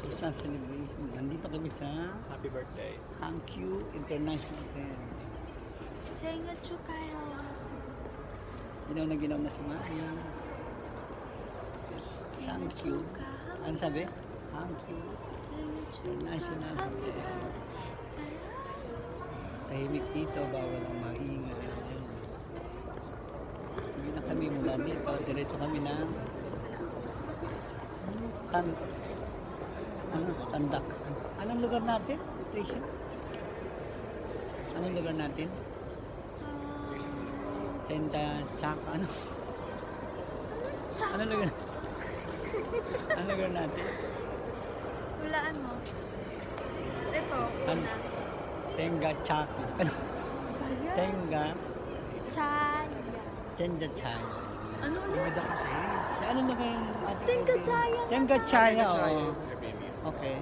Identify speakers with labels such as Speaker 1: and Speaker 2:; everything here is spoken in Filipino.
Speaker 1: Christmas celebration. Nandito kami sa
Speaker 2: Happy birthday.
Speaker 1: Hankyu International Hotel.
Speaker 3: 생일 축하해요.
Speaker 1: Ginaw na si Mami. Hankyu. Ano sabi? Hankyu
Speaker 3: 생일
Speaker 1: International Hotel.
Speaker 3: 축하합니다.
Speaker 1: Tahimik dito, bawal ang maingay. Hindi na kami mula dito. Diretso kami ng Tandak. Anong lugar natin, Tricia? Anong lugar natin? Tenda Chaka. Anong lugar? Anong lugar natin?
Speaker 3: Hulaan mo. Ito,
Speaker 1: An-
Speaker 3: una.
Speaker 1: Tenga Chaka. Ano? Tenga
Speaker 3: Chaya.
Speaker 1: Tenga Chaya.
Speaker 3: Ano ulit?
Speaker 2: Maganda kasi.
Speaker 1: Anong lugar yung ating
Speaker 3: Tenga Chaya.
Speaker 1: Tenga Chaya,
Speaker 2: Chaya.
Speaker 1: oo.
Speaker 2: Airbnb.
Speaker 1: Okay.